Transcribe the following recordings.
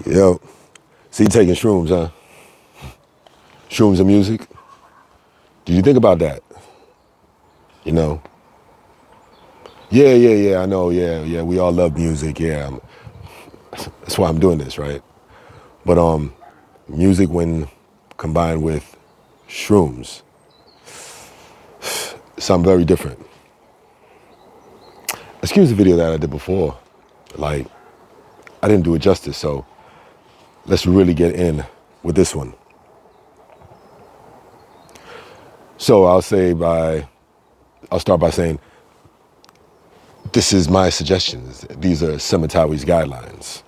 Yo, so you taking shrooms, huh? Shrooms and music? Did you think about that? You know? Yeah, I know, yeah. We all love music, yeah. That's why I'm doing this, right? But music when combined with shrooms, something very different. Excuse the video that I did before. Like, I didn't do it justice, so let's really get in with this one. So I'll start by saying, this is my suggestions. These are Sematawi's guidelines.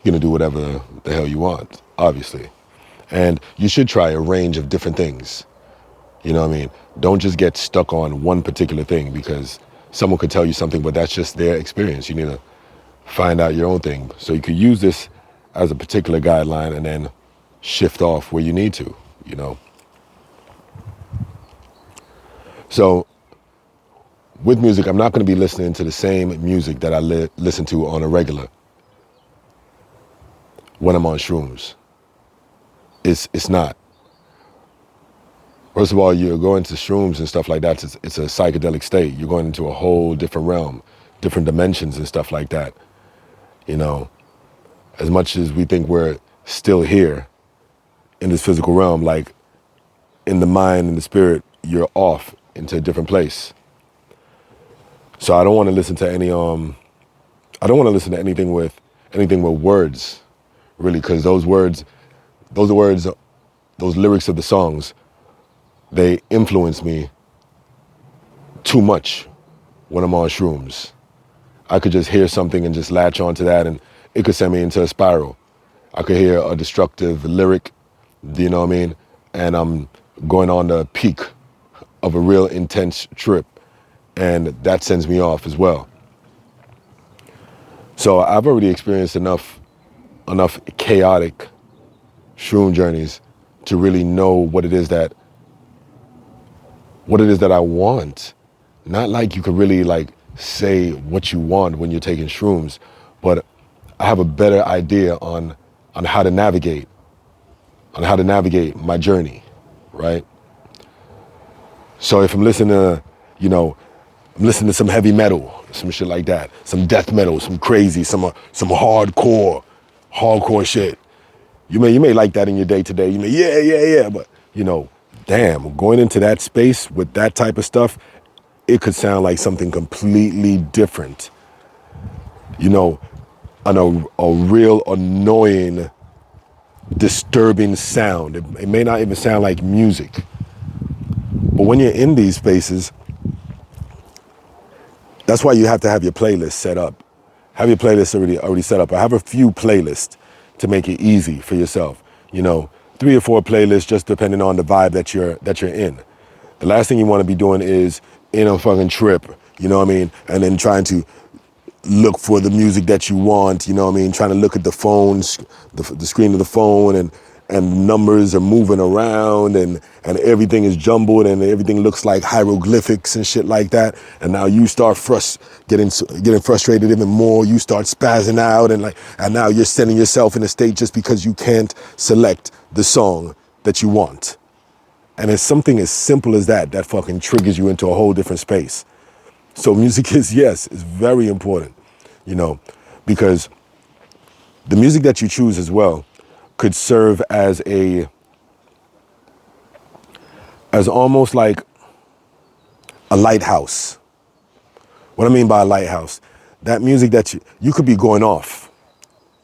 You're gonna do whatever the hell you want, obviously. And you should try a range of different things. You know what I mean? Don't just get stuck on one particular thing because someone could tell you something, but that's just their experience. You need to find out your own thing. So you could use this as a particular guideline and then shift off where you need to, you know? So with music, I'm not gonna be listening to the same music that I listen to on a regular when I'm on shrooms. It's not. First of all, you're going to shrooms and stuff like that. It's a psychedelic state. You're going into a whole different realm, different dimensions and stuff like that. You know, as much as we think we're still here in this physical realm, like in the mind and the spirit, you're off into a different place. So I don't want to listen to anything with words, really, because those lyrics of the songs, they influence me too much when I'm on shrooms. I could just hear something and just latch onto that and it could send me into a spiral. I could hear a destructive lyric, you know what I mean? And I'm going on the peak of a real intense trip and that sends me off as well. So I've already experienced enough chaotic shroom journeys to really know what it is that I want. Not like you could really like say what you want when you're taking shrooms, but I have a better idea on how to navigate my journey, right? So if I'm listening to, I'm listening to some heavy metal, some shit like that, some death metal, some crazy, some hardcore shit. You may like that in your day to day. You may, yeah, but damn, going into that space with that type of stuff, it could sound like something completely different. A real annoying, disturbing sound. It may not even sound like music. But when you're in these spaces, that's why you have to have your playlist set up. Have your playlist already set up. I have a few playlists to make it easy for yourself. 3 or 4 playlists, just depending on the vibe that you're in. The last thing you want to be doing is in a fucking trip, you know what I mean? And then trying to look for the music that you want, you know what I mean? Trying to look at the phones, the screen of the phone, and numbers are moving around and everything is jumbled and everything looks like hieroglyphics and shit like that. And now you start getting frustrated even more. You start spazzing out and now you're sending yourself in a state just because you can't select the song that you want. And it's something as simple as that fucking triggers you into a whole different space. So music is very important, because the music that you choose as well could serve as almost like a lighthouse. What I mean by a lighthouse, that music that you could be going off.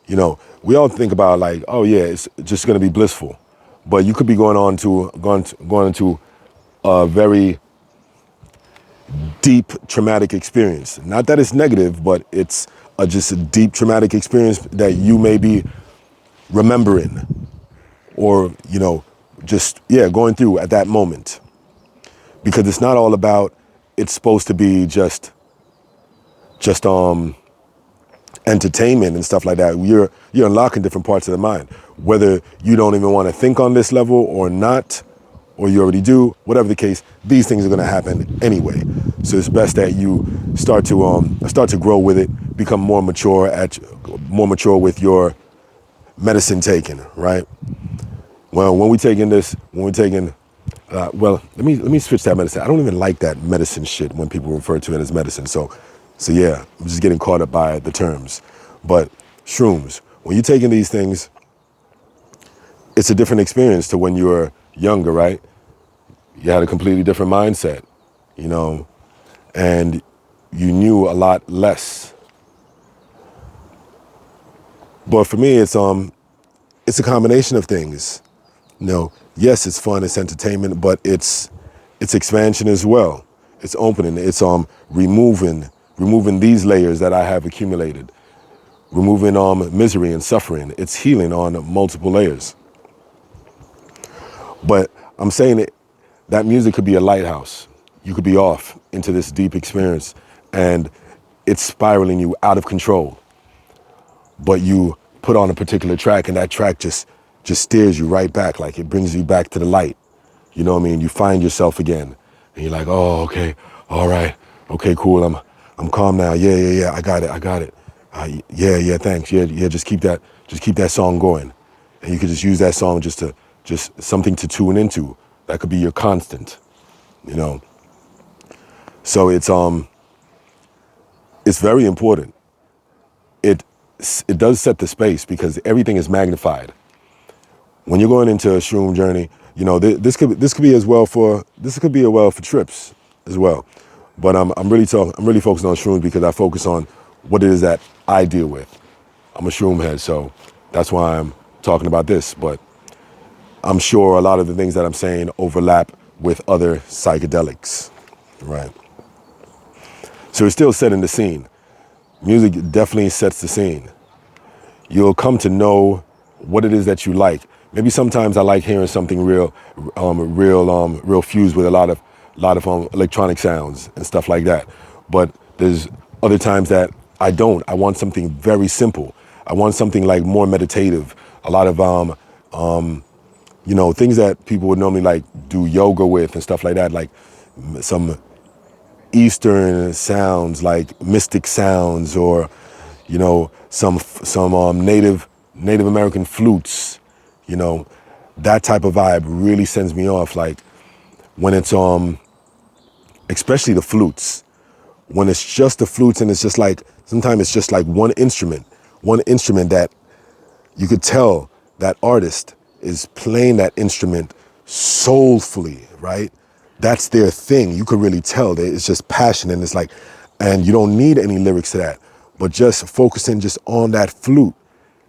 We all think about like, oh yeah, it's just gonna be blissful, but you could be going into a very deep traumatic experience. Not that it's negative, but it's just a deep traumatic experience that you may be remembering or, going through at that moment. Because it's not all about, it's supposed to be just entertainment and stuff like that. You're unlocking different parts of the mind, whether you don't even want to think on this level or not, or you already do, whatever the case, these things are going to happen anyway. So it's best that you start to grow with it, become more mature with your medicine taking, right? Well, when we're taking, well, let me switch that medicine. I don't even like that medicine shit when people refer to it as medicine. So yeah, I'm just getting caught up by the terms. But shrooms, when you're taking these things, it's a different experience to when you were younger, right? You had a completely different mindset, you know, and you knew a lot less. But for me, it's a combination of things. You know, yes, it's fun, it's entertainment, but it's expansion as well. It's opening. It's removing these layers that I have accumulated, removing misery and suffering. It's healing on multiple layers. But I'm saying that music could be a lighthouse. You could be off into this deep experience, and it's spiraling you out of control. But you put on a particular track, and that track just steers you right back, like it brings you back to the light. You know what I mean? You find yourself again, and you're like, oh, okay, all right, okay, cool. I'm calm now. Yeah. I got it. Yeah, thanks. Yeah. Just keep that song going, and you could just use that song just something to tune into. That could be your constant, you know. So it's very important. It it does set the space because everything is magnified. When you're going into a shroom journey, you know, this could be as well for for trips as well. But I'm really focusing on shrooms because I focus on what it is that I deal with. I'm a shroom head, so that's why I'm talking about this. But I'm sure a lot of the things that I'm saying overlap with other psychedelics, right? So it's still setting the scene. Music definitely sets the scene. You'll come to know what it is that you like. Maybe sometimes I like hearing something real fused with a lot of electronic sounds and stuff like that. But there's other times that I don't. I want something very simple. I want something like more meditative. A lot of you know, things that people would normally like do yoga with and stuff like that, like some Eastern sounds, like mystic sounds, or you know, some Native American flutes. You know, that type of vibe really sends me off. Like when it's especially the flutes. When it's just the flutes, and it's just like sometimes it's just like one instrument that you could tell that artist is playing that instrument soulfully, right? That's their thing. You could really tell that it's just passion, and it's like, and you don't need any lyrics to that, but just focusing just on that flute,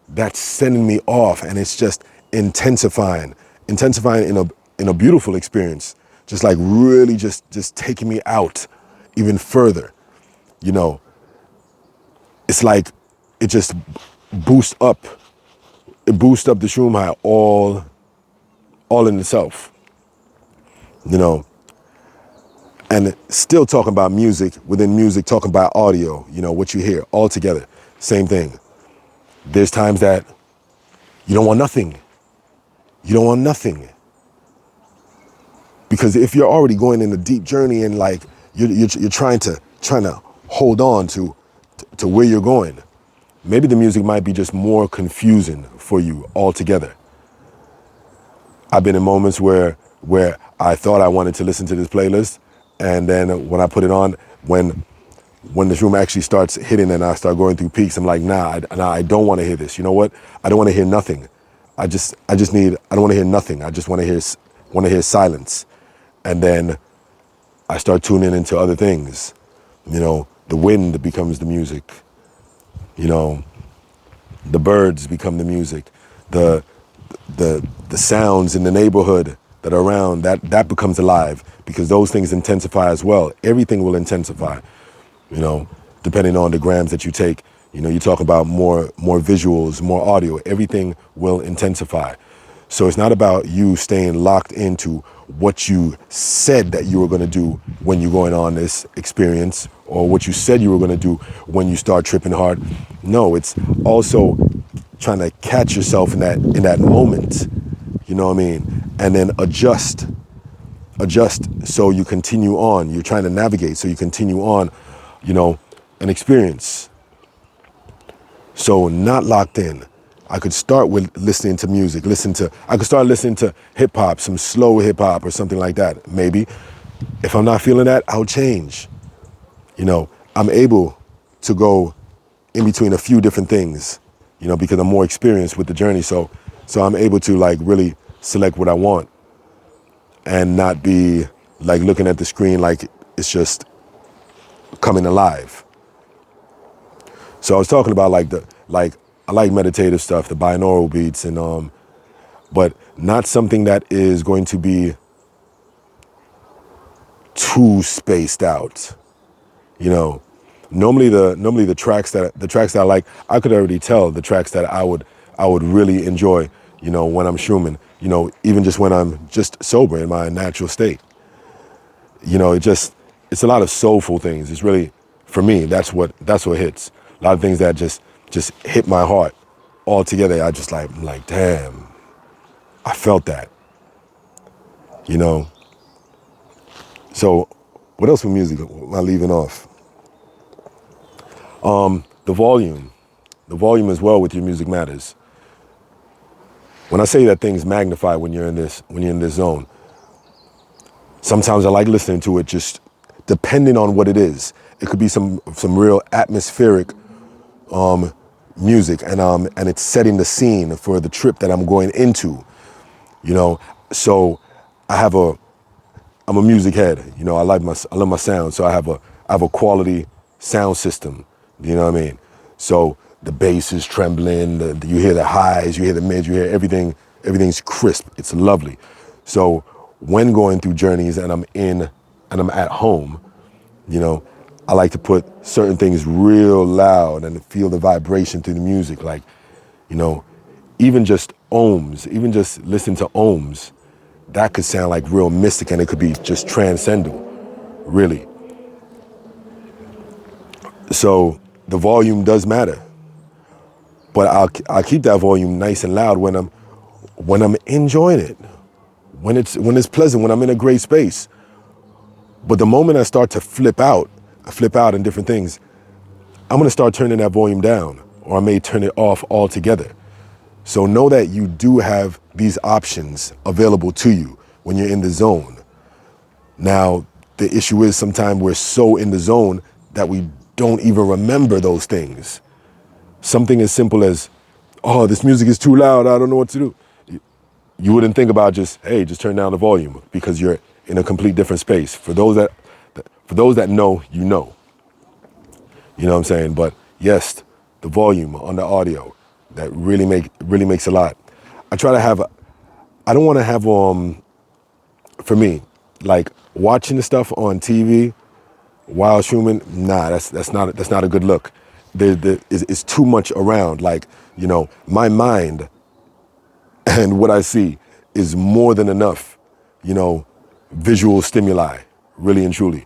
that's sending me off, and it's just intensifying in a beautiful experience, just like really just taking me out even further. You know, it's like it just boosts up the shroom high all in itself, you know. And still talking about music, within music, talking about audio, you know, what you hear all together, same thing. There's times that you don't want nothing. You don't want nothing. Because if you're already going in a deep journey and like you're trying to hold on to where you're going, maybe the music might be just more confusing for you altogether. I've been in moments where I thought I wanted to listen to this playlist, and then when I put it on, when this room actually starts hitting and I start going through peaks, I'm like, nah, I don't want to hear this. You know what? I don't want to hear nothing. I don't want to hear nothing. I just want to hear silence. And then I start tuning into other things. You know, the wind becomes the music. You know, the birds become the music. The sounds in the neighborhood that are around, that becomes alive, because those things intensify as well. Everything will intensify, you know, depending on the grams that you take. You know, you talk about more visuals, more audio, everything will intensify. So it's not about you staying locked into what you said that you were going to do when you're going on this experience, or what you said you were going to do when you start tripping hard. No, it's also trying to catch yourself in that moment, you know what I mean? And then adjust so you continue on. You're trying to navigate so you continue on, you know, an experience. So not locked in. I could start with listening to music, I could start listening to hip hop, some slow hip hop or something like that. Maybe if I'm not feeling that, I'll change. You know, I'm able to go in between a few different things, you know, because I'm more experienced with the journey. So I'm able to like really select what I want and not be like looking at the screen like it's just coming alive. So I was talking about I like meditative stuff, the binaural beats, and but not something that is going to be too spaced out. You know, normally the tracks that I like, I could already tell the tracks that I would really enjoy. You know, when I'm shrooming. You know, even just when I'm just sober in my natural state. You know, it's a lot of soulful things. It's really, for me, that's what hits. A lot of things that just hit my heart all together. I'm like, damn, I felt that. You know. So, what else with music am I leaving off? The volume. The volume as well with your music matters. When I say that things magnify when you're in this zone, sometimes I like listening to it just depending on what it is. It could be some real atmospheric music, and it's setting the scene for the trip that I'm going into. You know, so I'm a music head. You know, I love my sound, so I have a quality sound system. You know what I mean? So the bass is trembling, you hear the highs, you hear the mids, you hear everything. Everything's crisp. It's lovely. So when going through journeys and I'm at home, you know, I like to put certain things real loud and feel the vibration through the music. Like, you know, even just ohms, even just listen to ohms, that could sound like real mystic, and it could be just transcendental, really. So the volume does matter, but I'll keep that volume nice and loud when I'm enjoying it, when it's pleasant, when I'm in a great space. But the moment I start to I flip out in different things, I'm gonna start turning that volume down, or I may turn it off altogether. So know that you do have these options available to you when you're in the zone. Now, the issue is sometimes we're so in the zone that we don't even remember those things. Something as simple as, oh, this music is too loud, I don't know what to do. You wouldn't think about just turn down the volume, because you're in a complete different space. For those that know, you know. You know what I'm saying? But yes, the volume on the audio, that really makes a lot. I don't want to have for me, like watching the stuff on TV while shrooming. Nah, that's not a good look. It's too much around. Like, you know, my mind and what I see is more than enough, you know, visual stimuli, really and truly.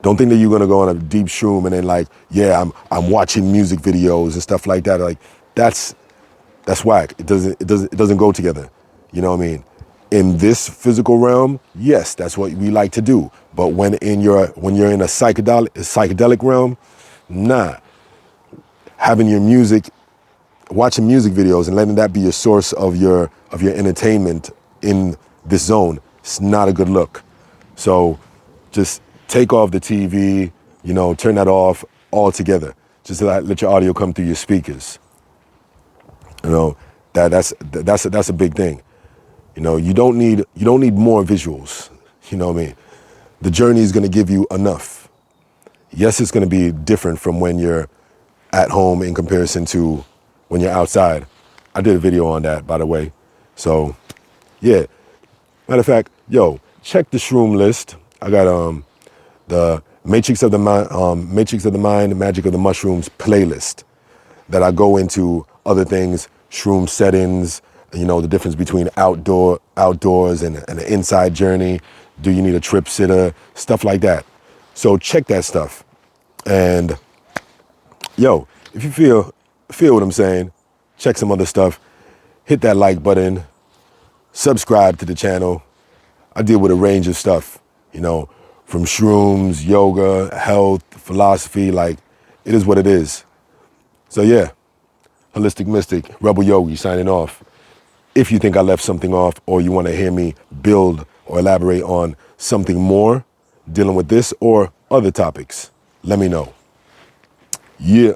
Don't think that you're gonna go on a deep shroom and then like, yeah, I'm watching music videos and stuff like that. Like, that's whack. It doesn't go together. You know what I mean? In this physical realm, yes, that's what we like to do. But when you're in a psychedelic realm, nah. Having your music, watching music videos and letting that be your source of your entertainment in this zone, it's not a good look. So just take off the TV, you know, turn that off altogether. Just let your audio come through your speakers. You know, that's a big thing. You know, you don't need more visuals. You know what I mean? The journey is going to give you enough. Yes, it's going to be different from when you're at home in comparison to when you're outside. I did a video on that, by the way. So, yeah. Matter of fact, yo, check the shroom list. I got the Matrix of the Mind, the Magic of the Mushrooms playlist that I go into other things, shroom settings, you know, the difference between outdoors and an inside journey. Do you need a trip sitter? Stuff like that. So check that stuff. And yo, if you feel what I'm saying, check some other stuff. Hit that like button. Subscribe to the channel. I deal with a range of stuff, you know, from shrooms, yoga, health, philosophy. Like, it is what it is. So yeah, Holistic Mystic, Rebel Yogi, signing off. If you think I left something off or you want to hear me build or elaborate on something more dealing with this or other topics, let me know. Yeah.